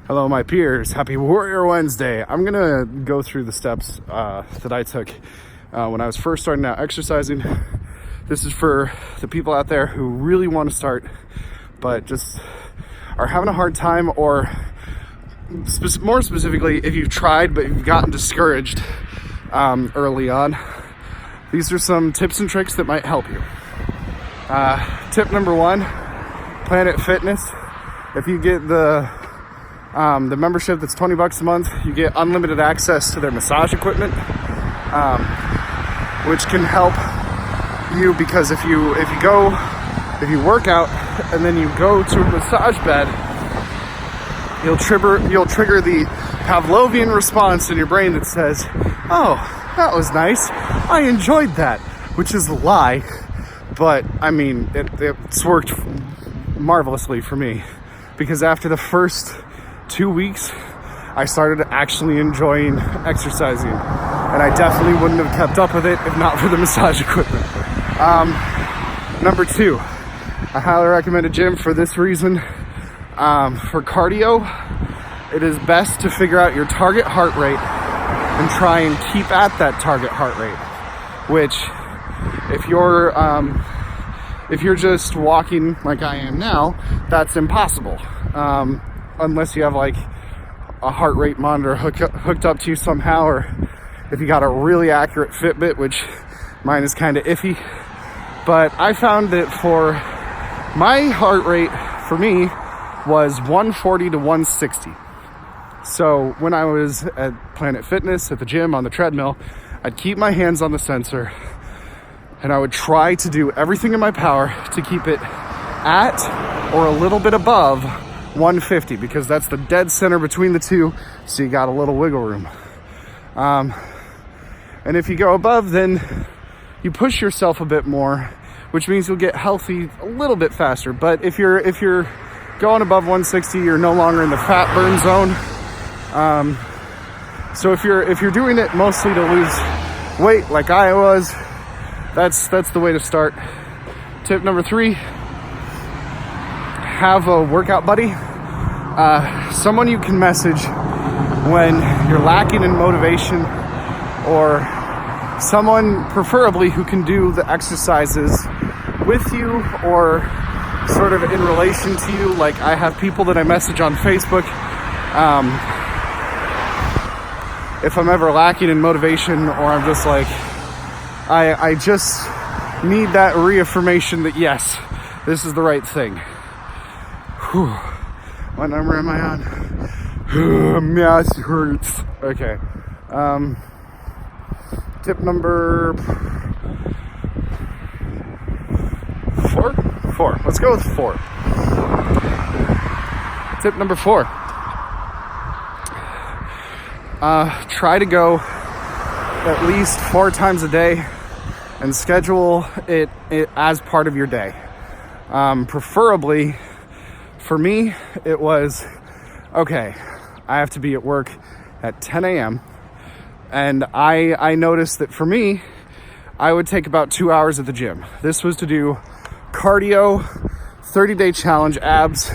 Hello, my peers. Happy Warrior Wednesday. I'm going to go through the steps that I took when I was first starting out exercising. This is for the people out there who really want to start, but just are having a hard time, or more specifically, if you've tried but you've gotten discouraged early on. These are some tips and tricks that might help you. Tip number one, Planet Fitness. If you get the membership that's $20 a month, you get unlimited access to their massage equipment, which can help you, because if you work out and then you go to a massage bed, you'll trigger the Pavlovian response in your brain that says, "Oh, that was nice. I enjoyed that," which is a lie, but I mean, it's worked marvelously for me, because after the first 2 weeks, I started actually enjoying exercising, and I definitely wouldn't have kept up with it if not for the massage equipment. Number two, I highly recommend a gym for this reason. For cardio, it is best to figure out your target heart rate and try and keep at that target heart rate, which if you're just walking like I am now, that's impossible. Unless you have like a heart rate monitor hooked up to you somehow, or if you got a really accurate Fitbit, which mine is kind of iffy. But I found that for my heart rate, for me, was 140 to 160. So when I was at Planet Fitness, at the gym, on the treadmill, I'd keep my hands on the sensor and I would try to do everything in my power to keep it at or a little bit above 150, because that's the dead center between the two, so you got a little wiggle room. And if you go above, then you push yourself a bit more, which means you'll get healthy a little bit faster. But if you're going above 160, you're no longer in the fat burn zone. So if you're doing it mostly to lose weight like I was, that's the way to start. Tip number three, have a workout buddy, someone you can message when you're lacking in motivation, or someone preferably who can do the exercises with you or sort of in relation to you. Like, I have people that I message on Facebook if I'm ever lacking in motivation, or I'm just like, I just need that reaffirmation that yes, this is the right thing. Whew. What number am I on? My ass hurts. Okay. Tip number four. Let's go with 4. Tip number 4. Try to go at least 4 times a day and schedule it as part of your day. Preferably, for me, it was, okay, I have to be at work at 10 a.m. And I noticed that for me, I would take about 2 hours at the gym. This was to do cardio, 30-day challenge, abs,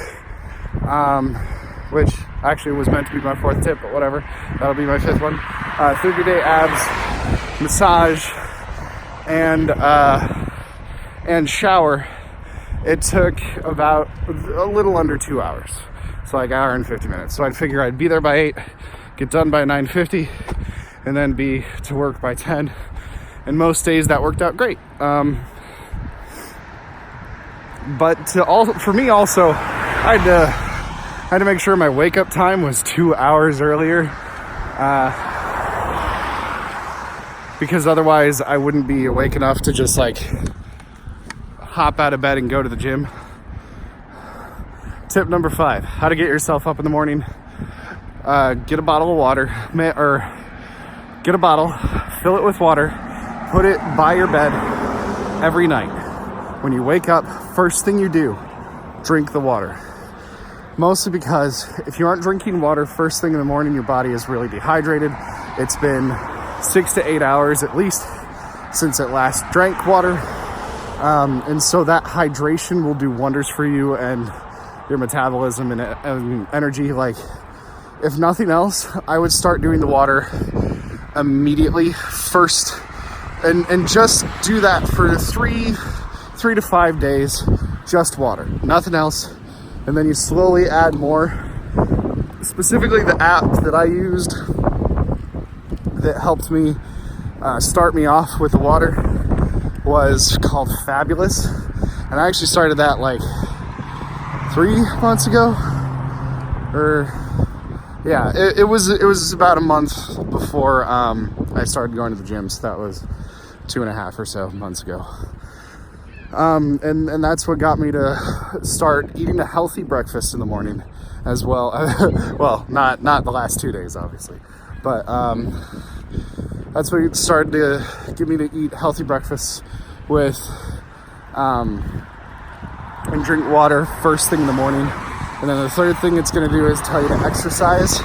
which actually was meant to be my 4th tip, but whatever. That'll be my 5th one. 30-day abs, massage, and shower. It took about a little under 2 hours. So like an hour and 50 minutes. So I'd figure I'd be there by 8, get done by 9:50, and then be to work by 10. And most days that worked out great. But for me also, I had to make sure my wake up time was 2 hours earlier, because otherwise I wouldn't be awake enough to just like hop out of bed and go to the gym. Tip number 5, how to get yourself up in the morning. Get a bottle of water, or get a bottle, fill it with water, put it by your bed every night. When you wake up, first thing you do, drink the water. Mostly because if you aren't drinking water first thing in the morning, your body is really dehydrated. It's been 6 to 8 hours at least since it last drank water. And so that hydration will do wonders for you and your metabolism and energy. Like, if nothing else, I would start doing the water immediately first, and just do that for 3 to 5 days, just water, nothing else. And then you slowly add more. Specifically, the app that I used that helped me start me off with the water was called Fabulous. And I actually started that like 3 months ago. Or yeah, it was about a month before I started going to the gym. So that was 2.5 or so months ago. And that's what got me to start eating a healthy breakfast in the morning as well. Well, not the last 2 days, obviously, but that's what started to get me to eat healthy breakfasts with and drink water first thing in the morning. And then the third thing it's going to do is tell you to exercise.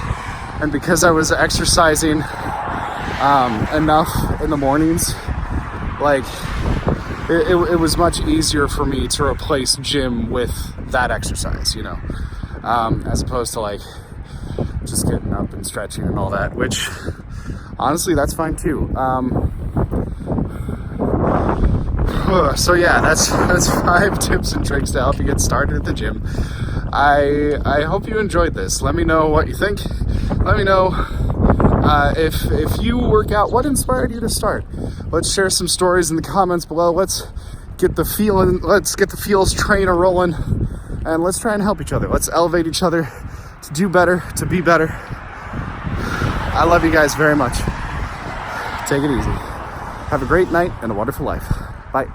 And because I was exercising enough in the mornings, like it was much easier for me to replace gym with that exercise, you know, as opposed to like just getting up and stretching and all that, which honestly, that's fine too. So yeah, that's 5 tips and tricks to help you get started at the gym. I hope you enjoyed this. Let me know what you think. Let me know if you work out, what inspired you to start. Let's share some stories in the comments below. Let's get the feels train a rolling, and let's try and help each other. Let's elevate each other to do better, to be better. I love you guys very much. Take it easy. Have a great night and a wonderful life. Bye.